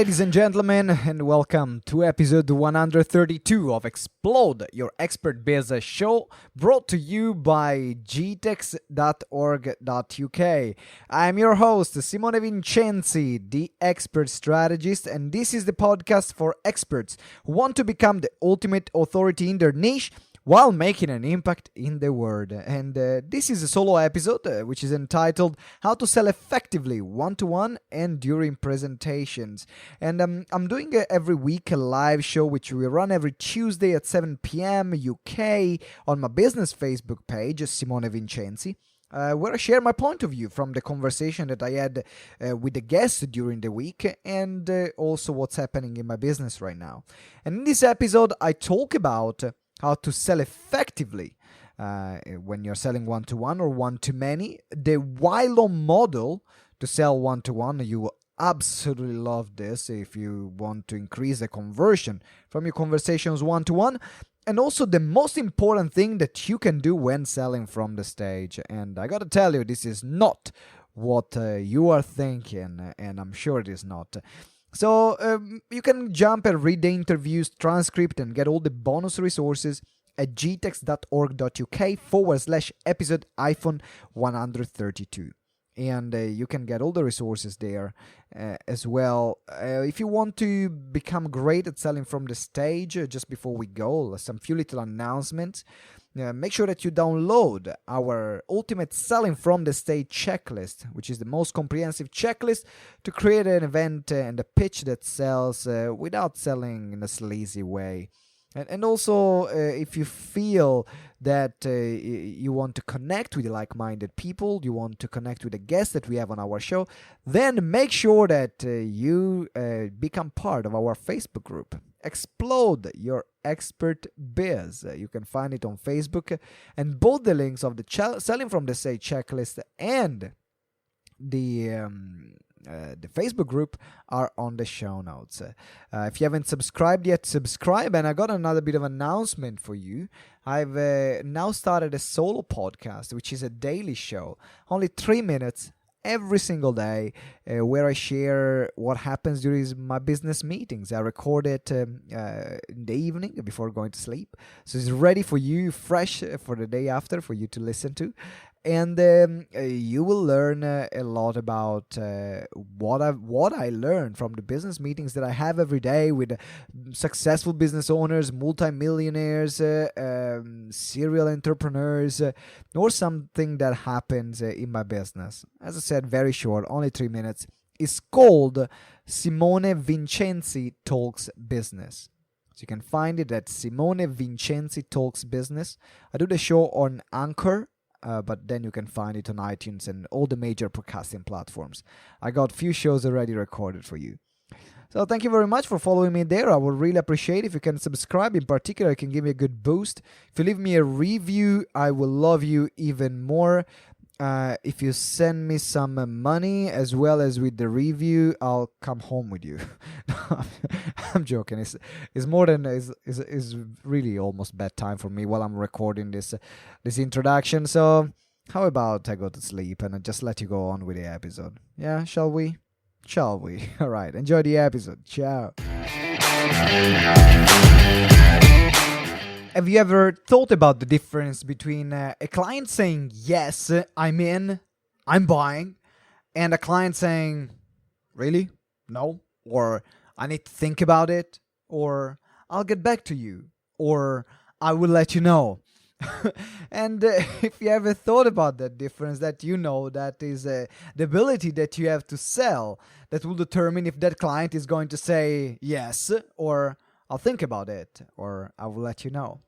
ladies and gentlemen, and welcome to episode 132 of Explode, your expert business show, brought to you by GTeX.org.uk. I'm your host, Simone Vincenzi, the Experts Strategist, and this is the podcast for experts who want to become the ultimate authority in their niche while making an impact in the world. And this is a solo episode which is entitled How to Sell Effectively One-to-One and During Presentations. And I'm doing every week a live show which we run every Tuesday at 7 p.m. UK on my business Facebook page, Simone Vincenzi. Where I share my point of view from the conversation that I had with the guests during the week and also what's happening in my business right now. And in this episode, I talk about how to sell effectively when you're selling one-to-one or one-to-many. The WILO model to sell one-to-one, you will absolutely love this if you want to increase the conversion from your conversations one-to-one. And also the most important thing that you can do when selling from the stage. And I gotta tell you, this is not what you are thinking, and I'm sure it is not. So you can jump and read the interviews, transcript, and get all the bonus resources at gtex.org.uk/episode -132. And you can get all the resources there as well. If you want to become great at selling from the stage, just before we go, some few little announcements. Make sure that you download our Ultimate Selling from the Stage checklist, which is the most comprehensive checklist to create an event and a pitch that sells without selling in a sleazy way. And also, if you feel that you want to connect with like-minded people, you want to connect with the guests that we have on our show, then make sure that you become part of our Facebook group. Explode Your Expert Biz. You can find it on Facebook, and both the links of the Selling from the Stage checklist and the Facebook group are on the show notes. If you haven't subscribed yet, subscribe. And I got another bit of announcement for you. I've now started a solo podcast, which is a daily show, only 3 minutes every single day, where I share what happens during my business meetings. I record it in the evening before going to sleep, so it's ready for you, fresh for the day after, for you to listen to. And you will learn a lot about what I learned from the business meetings that I have every day with successful business owners, multimillionaires, serial entrepreneurs, or something that happens in my business. As I said, very short, only 3 minutes. It's called Simone Vincenzi Talks Business. So you can find it at Simone Vincenzi Talks Business. I do the show on Anchor. But then you can find it on iTunes and all the major podcasting platforms. I got few shows already recorded for you. So thank you very much for following me there. I would really appreciate if you can subscribe. In particular, it can give me a good boost. If you leave me a review, I will love you even more. If you send me some money as well as with the review, I'll come home with you. I'm joking. It's more than is really almost bedtime for me while I'm recording this introduction. So how about I go to sleep and I just let you go on with the episode? Yeah, shall we? Shall we? All right. Enjoy the episode. Ciao. Have you ever thought about the difference between a client saying, yes, I'm in, I'm buying, and a client saying, really? No? Or I need to think about it? Or I'll get back to you? Or I will let you know? And if you ever thought about that difference, that you know that is the ability that you have to sell that will determine if that client is going to say yes, or I'll think about it, or I will let you know.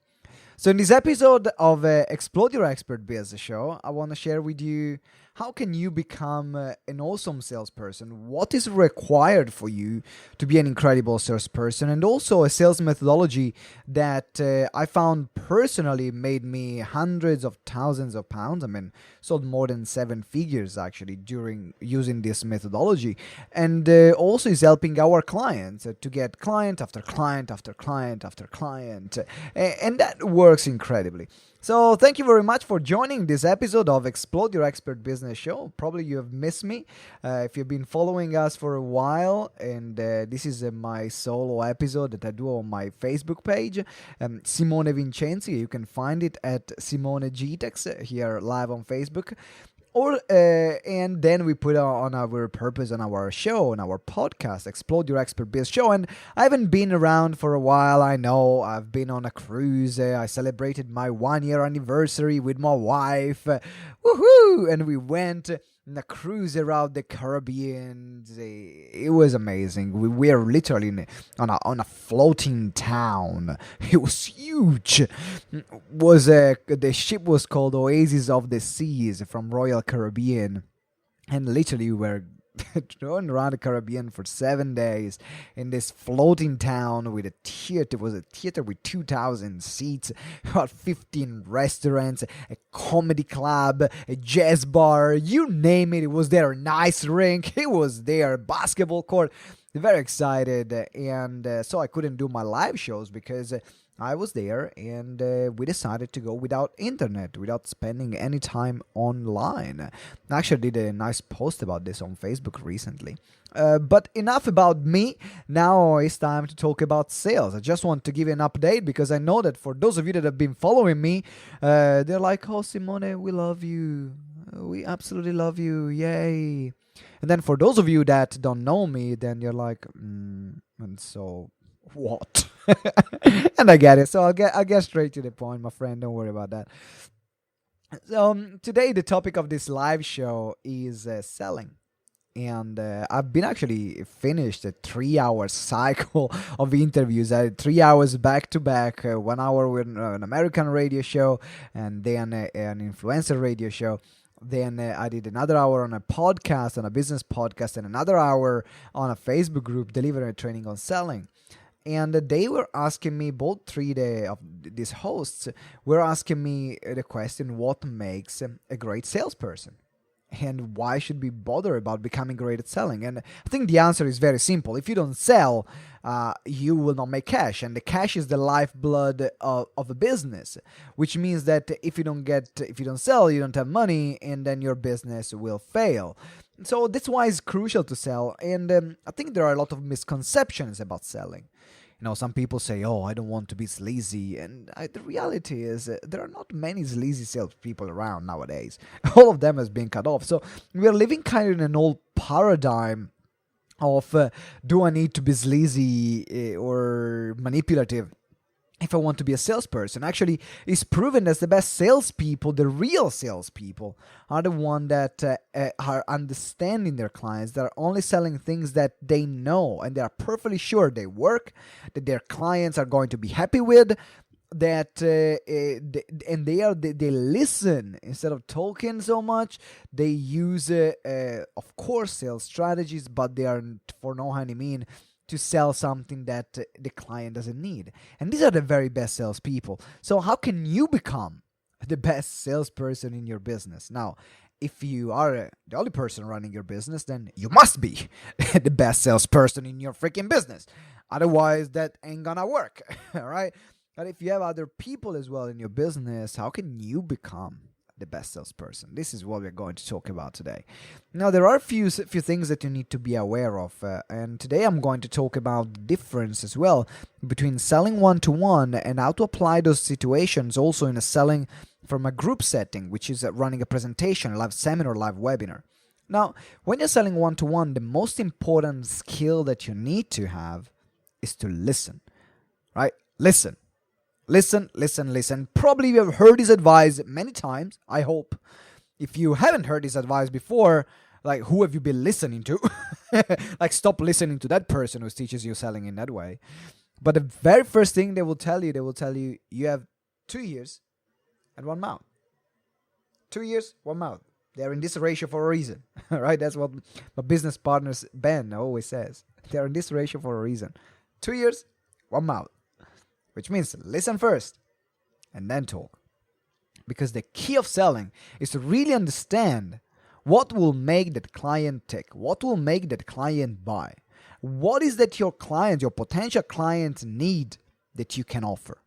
So in this episode of Explode Your Expert Business Show, I want to share with you how can you become an awesome salesperson, what is required for you to be an incredible salesperson, and also a sales methodology that I found personally made me hundreds of thousands of pounds. I mean, sold more than 7 figures actually during using this methodology, and also is helping our clients to get client after client after client after client, and that works works incredibly. So thank you very much for joining this episode of Explode Your Expert Business Show. Probably you have missed me if you've been following us for a while, and this is my solo episode that I do on my Facebook page, Simone Vincenzi. You can find it at Simone GTeX here live on Facebook. And then we put on our purpose on our show, on our podcast, Explode Your Expert Biz Show. And I haven't been around for a while. I know I've been on a cruise. I celebrated my 1-year anniversary with my wife. Woohoo! And we went on a cruise around the Caribbean. It was amazing. We were literally on a floating town. It was huge. The ship was called Oasis of the Seas from Royal Caribbean, and literally we were going around the Caribbean for 7 days in this floating town with a theater. It was a theater with 2,000 seats, about 15 restaurants, a comedy club, a jazz bar, you name it, it was there. A nice rink, it was there, a basketball court. Very excited, and so I couldn't do my live shows because I was there, and we decided to go without internet, without spending any time online. I actually did a nice post about this on Facebook recently. But enough about me. Now it's time to talk about sales. I just want to give you an update because I know that for those of you that have been following me, they're like, "Oh, Simone, we love you. We absolutely love you. Yay." And then for those of you that don't know me, then you're like, and so what? And I get it. So I'll get straight to the point, my friend. Don't worry about that. So today the topic of this live show is selling. And I've been actually finished a 3-hour cycle of interviews. I had 3 hours back to back, 1 hour with an American radio show, and then an influencer radio show. Then I did another hour on a podcast, on a business podcast, and another hour on a Facebook group delivering a training on selling. And they were asking me, both three of these hosts were asking me the question, what makes a great salesperson? And why should we bother about becoming great at selling? And I think the answer is very simple. If you don't sell, you will not make cash. And the cash is the lifeblood of a business, which means that if you don't sell, you don't have money, and then your business will fail. So that's why it's crucial to sell. And I think there are a lot of misconceptions about selling. Some people say, "Oh, I don't want to be sleazy," and the reality is there are not many sleazy salespeople around nowadays. All of them has been cut off. So we are living kind of in an old paradigm of do I need to be sleazy or manipulative if I want to be a salesperson? Actually, it's proven that the best salespeople, the real salespeople, are the ones that are understanding their clients, that are only selling things that they know and they are perfectly sure they work, that their clients are going to be happy with, that they listen instead of talking so much. They use, of course, sales strategies, but they are for no any mean to sell something that the client doesn't need. And these are the very best salespeople. So how can you become the best salesperson in your business? Now, if you are the only person running your business, then you must be the best salesperson in your freaking business. Otherwise, that ain't gonna work, all right? But if you have other people as well in your business, how can you become the best salesperson? This is what we're going to talk about today. Now, there are a few things that you need to be aware of, and today I'm going to talk about the difference as well between selling one-to-one and how to apply those situations also in a selling from a group setting, which is running a presentation, a live seminar, live webinar. Now, when you're selling one-to-one, the most important skill that you need to have is to listen, right? Listen. Probably you have heard this advice many times, I hope. If you haven't heard this advice before, like, who have you been listening to? Like, stop listening to that person who teaches you selling in that way. But the very first thing they will tell you, you have 2 ears and 1 mouth. 2 ears, 1 mouth. They're in this ratio for a reason, right? That's what my business partner, Ben, always says. They're in this ratio for a reason. 2 ears, 1 mouth. Which means listen first and then talk. Because the key of selling is to really understand what will make that client tick, what will make that client buy. What is that your client, your potential clients need that you can offer?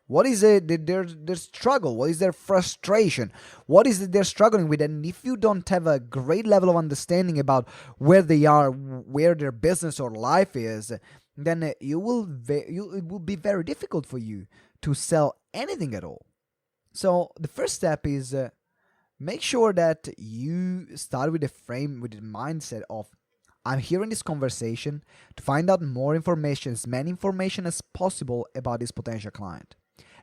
What is their struggle? What is their frustration? What is it they're struggling with? And if you don't have a great level of understanding about where they are, where their business or life is, then it will be very difficult for you to sell anything at all. So the first step is make sure that you start with the mindset of, I'm here in this conversation to find out more information, as many information as possible about this potential client.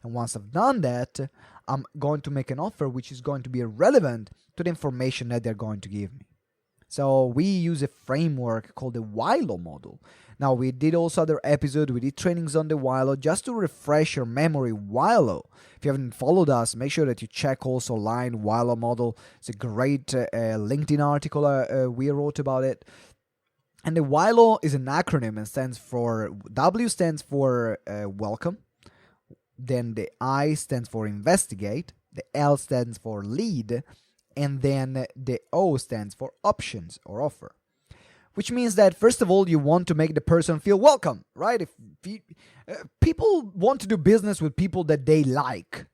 And once I've done that, I'm going to make an offer which is going to be relevant to the information that they're going to give me. So we use a framework called the WILO model. Now, we did also other episodes, we did trainings on the WILO. Just to refresh your memory, WILO, if you haven't followed us, make sure that you check also online WILO model. It's a great LinkedIn article we wrote about it. And the WILO is an acronym and stands for, W stands for welcome. Then the I stands for investigate, the L stands for lead, and then the O stands for options or offer. Which means that, first of all, you want to make the person feel welcome, right? If people want to do business with people that they like.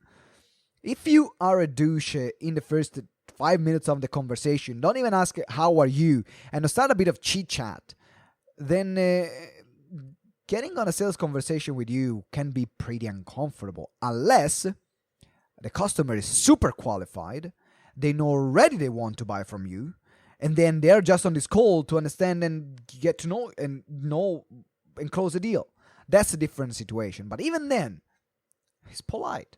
If you are a douche in the first 5 minutes of the conversation, don't even ask how are you, and start a bit of chit chat, then getting on a sales conversation with you can be pretty uncomfortable unless the customer is super qualified, they know already they want to buy from you, and then they're just on this call to understand and get to know and close a deal. That's a different situation. But even then, it's polite.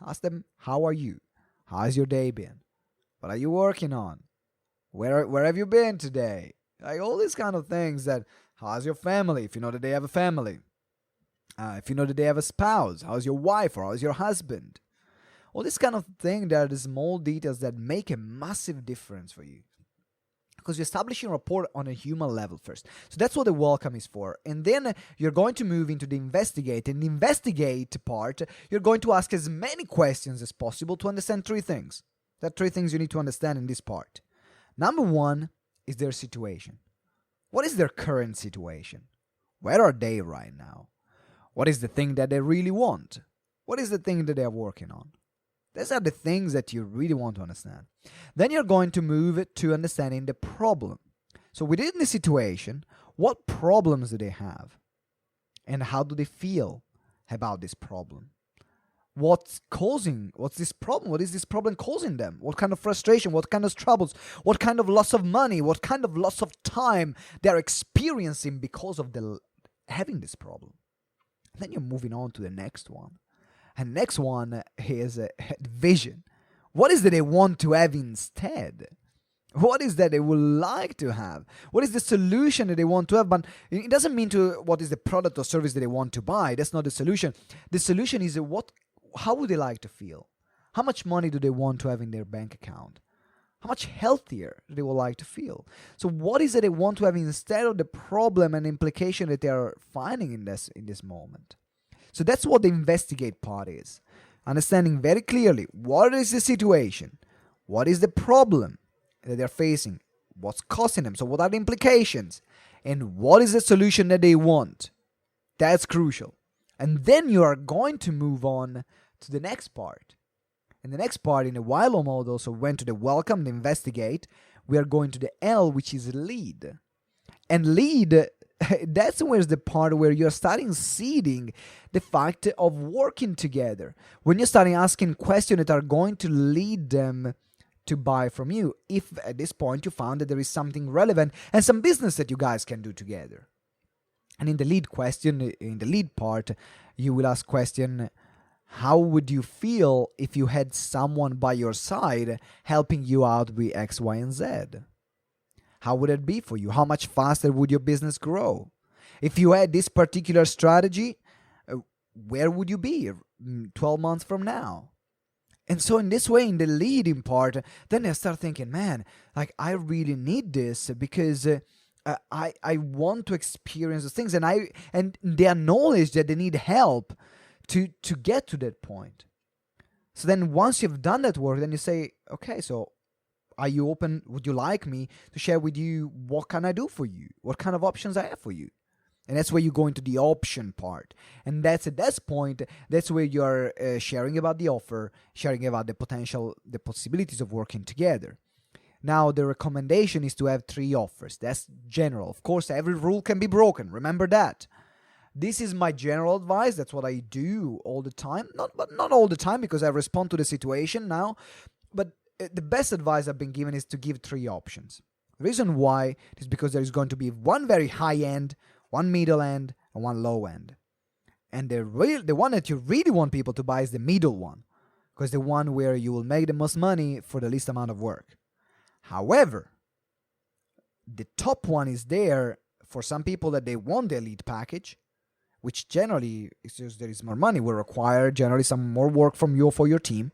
Ask them, how are you? How's your day been? What are you working on? Where have you been today? Like all these kind of things. That, how's your family? If you know that they have a family. If you know that they have a spouse. How's your wife or how's your husband? All this kind of thing, there are the small details that make a massive difference for you. Because you're establishing rapport on a human level first. So that's what the welcome is for. And then you're going to move into the investigate. And the investigate part, you're going to ask as many questions as possible to understand three things. There are three things you need to understand in this part. Number one is their situation. What is their current situation? Where are they right now? What is the thing that they really want? What is the thing that they're working on? These are the things that you really want to understand. Then you're going to move to understanding the problem. So within the situation, what problems do they have? And how do they feel about this problem? What's this problem? What is this problem causing them? What kind of frustration? What kind of troubles? What kind of loss of money? What kind of loss of time they're experiencing because of having this problem? Then you're moving on to the next one. And next one is vision. What is that they want to have instead? What is that they would like to have? What is the solution that they want to have? But it doesn't mean what is the product or service that they want to buy. That's not the solution. The solution is how would they like to feel? How much money do they want to have in their bank account? How much healthier do they would like to feel? So what is it they want to have instead of the problem and implication that they are finding in this moment? So that's what the investigate part is. Understanding very clearly what is the situation, what is the problem that they're facing, what's causing them, so what are the implications, and what is the solution that they want. That's crucial. And then you are going to move on to the next part. And the next part in the WILO model, so went to the welcome, the investigate, we are going to the L, which is lead. And lead, that's where's the part where you're starting seeding the fact of working together. When you're starting asking questions that are going to lead them to buy from you, if at this point you found that there is something relevant and some business that you guys can do together. And in the lead question, in the lead part, you will ask question, how would you feel if you had someone by your side helping you out with X, Y, and Z? How would it be for you? How much faster would your business grow? If you had this particular strategy, where would you be 12 months from now? And so in this way, in the leading part, then I start thinking, man, like I really need this because I want to experience those things, and they acknowledge that they need help to get to that point. So then once you've done that work, then you say, okay, so are you open? Would you like me to share with you what can I do for you? What kind of options I have for you? And that's where you go into the option part. And that's at this point, that's where you're sharing about the offer, sharing about the possibilities of working together. Now, the recommendation is to have 3 offers. That's general. Of course, every rule can be broken. Remember that. This is my general advice. That's what I do all the time. Not all the time, because I respond to the situation now. But the best advice I've been given is to give 3 options. The reason why is because there is going to be one very high end, one middle end, and one low end. And the one that you really want people to buy is the middle one, because the one where you will make the most money for the least amount of work. However, the top one is there for some people that they want the elite package, which generally is just there is more money will require generally some more work from you from your team,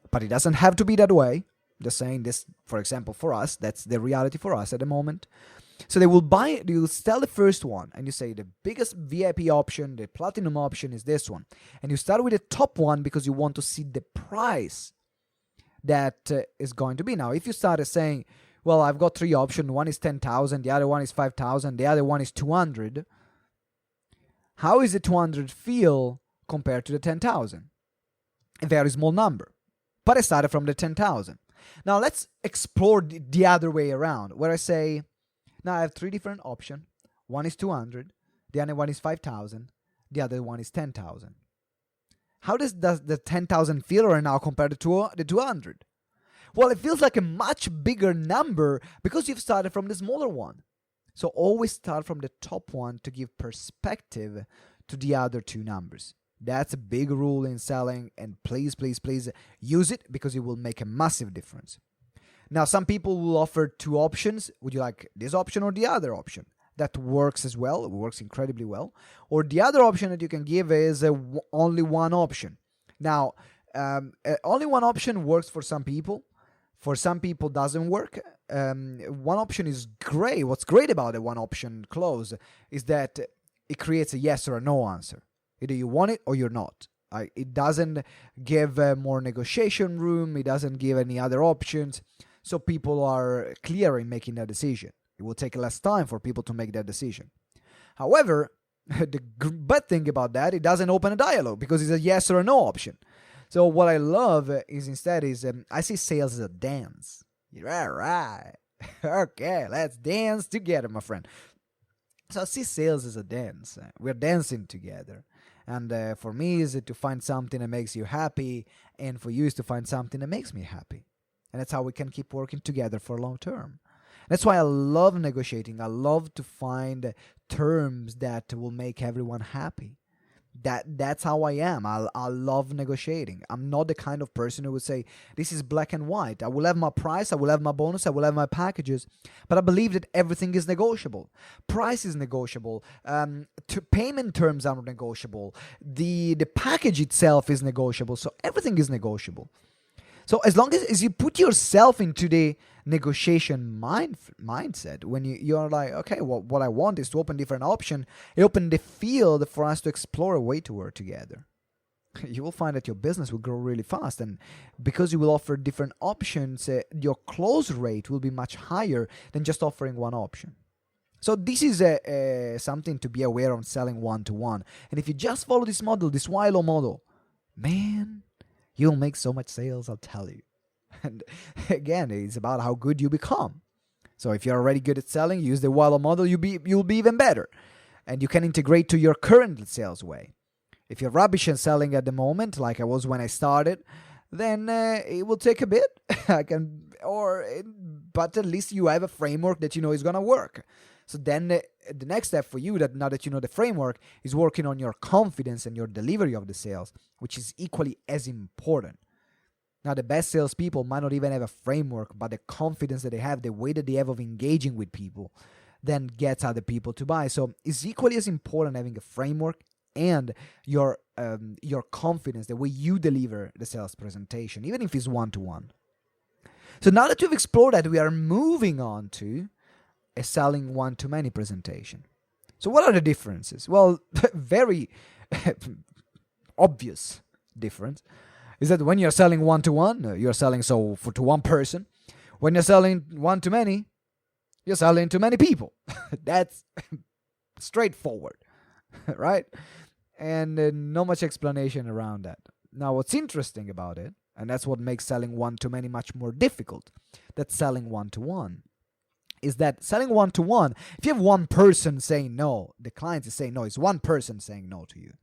but it doesn't have to be that way. Just saying this, for example, for us, that's the reality for us at the moment. So they will sell the first one, and you say the biggest VIP option, the platinum option is this one. And you start with the top one because you want to see the price that is going to be. Now, if you started saying, well, I've got 3 options, one is 10,000, the other one is 5,000, the other one is 200, how is the 200 feel compared to the 10,000? A very small number. But I started from the 10,000. Now, let's explore the other way around, where I say, now I have 3 different options. One is 200, the other one is 5,000, the other one is 10,000. How does the 10,000 feel right now compared to the 200? Well, it feels like a much bigger number because you've started from the smaller one. So always start from the top one to give perspective to the other 2 numbers. That's a big rule in selling, and please, please, please use it because it will make a massive difference. Now, some people will offer 2 options. Would you like this option or the other option? That works as well. It works incredibly well. Or the other option that you can give is only one option. Now, only one option works for some people. For some people, doesn't work. One option is great. What's great about the one option clause is that it creates a yes or a no answer. Either you want it or you're not. It doesn't give more negotiation room. It doesn't give any other options. So people are clear in making that decision. It will take less time for people to make that decision. However, the bad thing about that, it doesn't open a dialogue because it's a yes or a no option. So what I love is instead I see sales as a dance. Yeah, right. Okay, let's dance together, my friend. So I see sales as a dance. We're dancing together. And for me, is to find something that makes you happy, and for you is to find something that makes me happy. And that's how we can keep working together for long term. That's why I love negotiating. I love to find terms that will make everyone happy. That's how I am. I love negotiating. I'm not the kind of person who would say, this is black and white. I will have my price, I will have my bonus, I will have my packages. But I believe that everything is negotiable. Price is negotiable. Payment terms are negotiable. The package itself is negotiable. So everything is negotiable. So as long as you put yourself into the negotiation mindset, when you're like, okay, well, what I want is to open different options, open the field for us to explore a way to work together. You will find that your business will grow really fast, and because you will offer different options, your close rate will be much higher than just offering one option. So this is something to be aware of selling one-to-one. And if you just follow this model, this WILO model, man, you'll make so much sales, I'll tell you. And again, it's about how good you become. So if you're already good at selling, use the WILO model, you'll be even better. And you can integrate to your current sales way. If you're rubbish at selling at the moment, like I was when I started, then it will take a bit. But at least you have a framework that you know is going to work. So then the next step for you, that now that you know the framework, is working on your confidence and your delivery of the sales, which is equally as important. Now, the best salespeople might not even have a framework, but the confidence that they have, the way that they have of engaging with people, then gets other people to buy. So it's equally as important having a framework and your confidence, the way you deliver the sales presentation, even if it's one-to-one. So now that you've explored that, we are moving on to a selling one-to-many presentation. So what are the differences? Well, very obvious difference is that when you're selling one-to-one, you're selling to one person. When you're selling one-to-many, you're selling to many people. That's Straightforward, right? And not much explanation around that. Now, what's interesting about it, and that's what makes selling one-to-many much more difficult, that's selling one-to-one, is that selling one-to-one, if you have one person saying no, the client is saying no, it's one person saying no to you.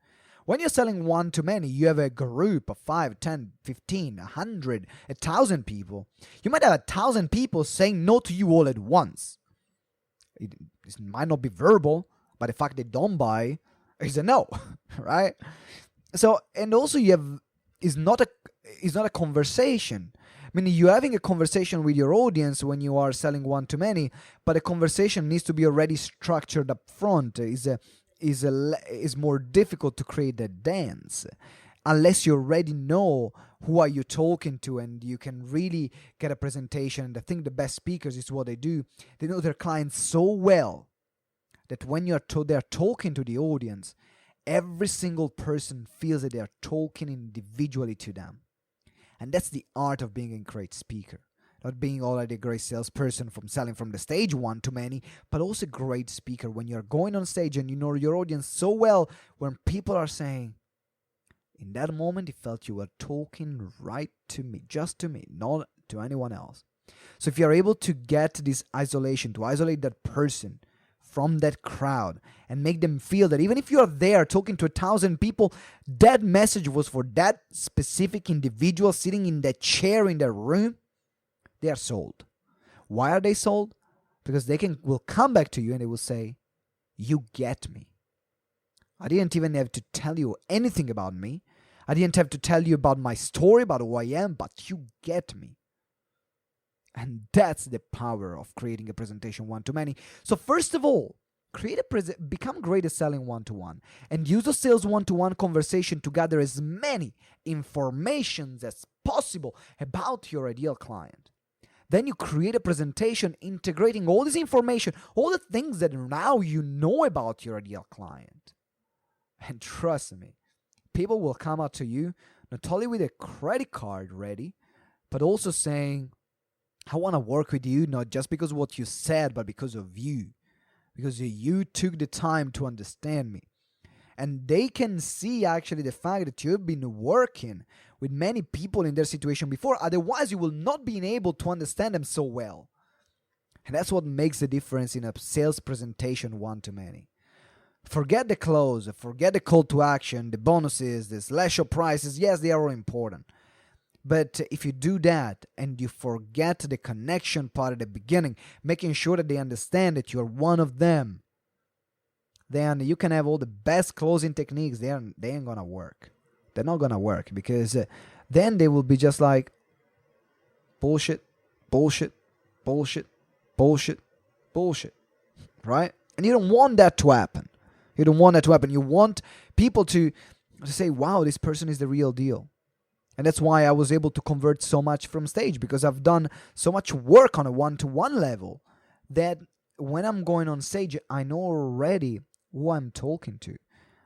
When you're selling one-to-many, you have a group of 5, 10, 15, 100, 1,000 people. You might have 1,000 people saying no to you all at once. It might not be verbal, but the fact they don't buy is a no, right? So, and also it's not a conversation. I mean, you're having a conversation with your audience when you are selling one-to-many, but the conversation needs to be already structured up front. Is more difficult to create a dance unless you already know who are you talking to, and you can really get a presentation. And I think the best speakers is what they do. They know their clients so well that when they're talking to the audience, every single person feels that they're talking individually to them. And that's the art of being a great speaker. Not being already a great salesperson from selling from the stage one-to-many, but also a great speaker when you're going on stage and you know your audience so well, when people are saying, in that moment, it felt you were talking right to me, just to me, not to anyone else. So if you're able to get this isolation, to isolate that person from that crowd and make them feel that even if you're there talking to 1,000 people, that message was for that specific individual sitting in that chair in that room, they are sold. Why are they sold? Because they will come back to you and they will say, you get me. I didn't even have to tell you anything about me. I didn't have to tell you about my story, about who I am, but you get me. And that's the power of creating a presentation one-to-many. So first of all, become great at selling one-to-one and use a sales one-to-one conversation to gather as many informations as possible about your ideal client. Then you create a presentation integrating all this information, all the things that now you know about your ideal client. And trust me, people will come out to you not only with a credit card ready, but also saying, I want to work with you, not just because of what you said, but because of you. Because you took the time to understand me. And they can see actually the fact that you've been working with many people in their situation before. Otherwise, you will not be able to understand them so well. And that's what makes the difference in a sales presentation one-to-many. Forget the close, forget the call to action, the bonuses, the slash of prices. Yes, they are all important. But if you do that and you forget the connection part at the beginning, making sure that they understand that you're one of them, then you can have all the best closing techniques. They ain't gonna work. They're not gonna work because then they will be just like bullshit, bullshit, bullshit, bullshit, bullshit, right? And you don't want that to happen. You don't want that to happen. You want people to say, wow, this person is the real deal. And that's why I was able to convert so much from stage, because I've done so much work on a one-to-one level that when I'm going on stage, I know already who I'm talking to.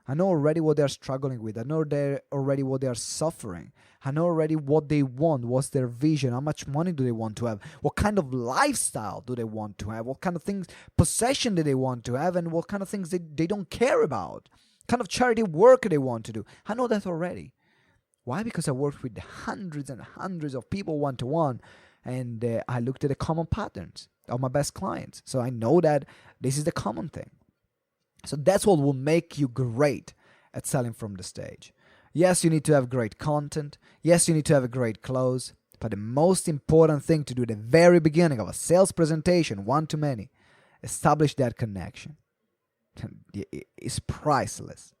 I know already what they're struggling with. I know already what they're suffering. I know already what they want, what's their vision, how much money do they want to have, what kind of lifestyle do they want to have, what kind of things, possession do they want to have, and what kind of things they don't care about, kind of charity work they want to do. I know that already. Why? Because I worked with hundreds and hundreds of people one-to-one, and I looked at the common patterns of my best clients. So I know that this is the common thing. So that's what will make you great at selling from the stage. Yes, you need to have great content. Yes, you need to have a great close. But the most important thing to do at the very beginning of a sales presentation, one-to-many, establish that connection. It's priceless.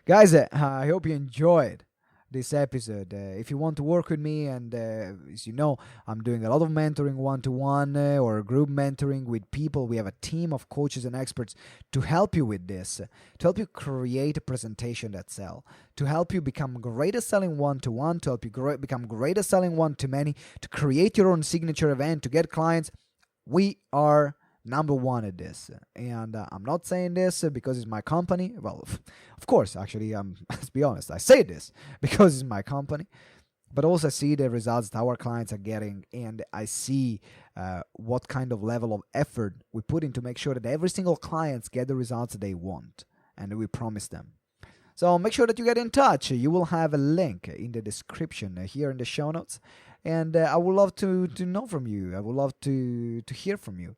Guys, I hope you enjoyed this episode. If you want to work with me, and as you know, I'm doing a lot of mentoring one-to-one or group mentoring with people. We have a team of coaches and experts to help you with this, to help you create a presentation that sells, to help you become great at selling one-to-one, to help you become great at selling one-to-many, to create your own signature event, to get clients. We are number one at this. And I'm not saying this because it's my company. Well, of course, actually, let's be honest. I say this because it's my company. but also I see the results that our clients are getting, and I see what kind of level of effort we put in to make sure that every single client get the results that they want, and we promise them. So make sure that you get in touch. You will have a link in the description here in the show notes, and I would love to know from you. I would love to hear from you.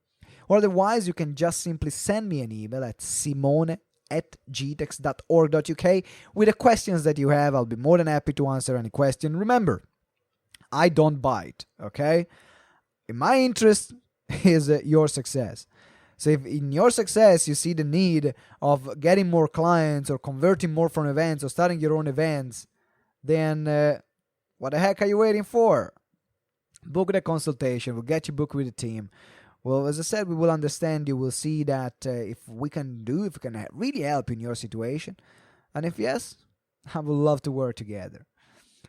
Or otherwise, you can just simply send me an email at simone@gtex.org.uk with the questions that you have. I'll be more than happy to answer any question. Remember, I don't bite, okay? In my interest is your success. So if in your success you see the need of getting more clients or converting more from events or starting your own events, then what the heck are you waiting for? Book the consultation. We'll get you booked with the team. Well, as I said, we will understand you. We'll see that if we can really help in your situation. And if yes, I would love to work together.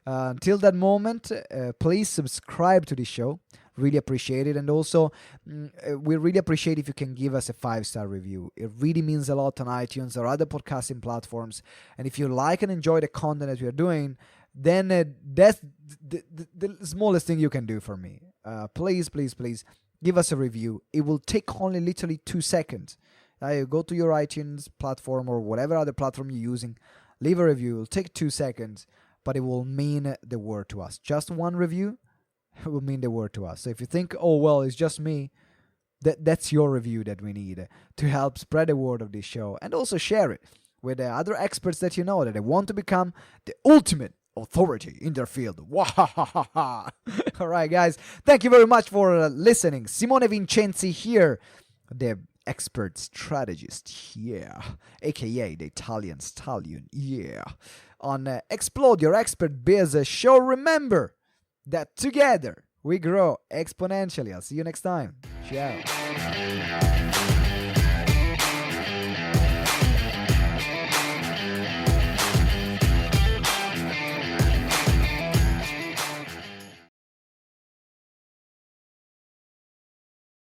Until that moment, please subscribe to the show. Really appreciate it. And also, we really appreciate if you can give us a 5-star review. It really means a lot on iTunes or other podcasting platforms. And if you like and enjoy the content that we are doing, then that's the smallest thing you can do for me. Please give us a review. It will take only literally 2 seconds. Go to your iTunes platform or whatever other platform you're using. Leave a review. It will take 2 seconds, but it will mean the world to us. Just one review will mean the world to us. So if you think, oh, well, it's just me, that's your review that we need to help spread the word of this show. And also share it with other experts that you know that they want to become the ultimate authority in their field. All right, guys. Thank you very much for listening. Simone Vincenzi here, the expert strategist, yeah, aka the Italian stallion, yeah, on Explode Your Expert Biz show. Remember that together we grow exponentially. I'll see you next time. Ciao.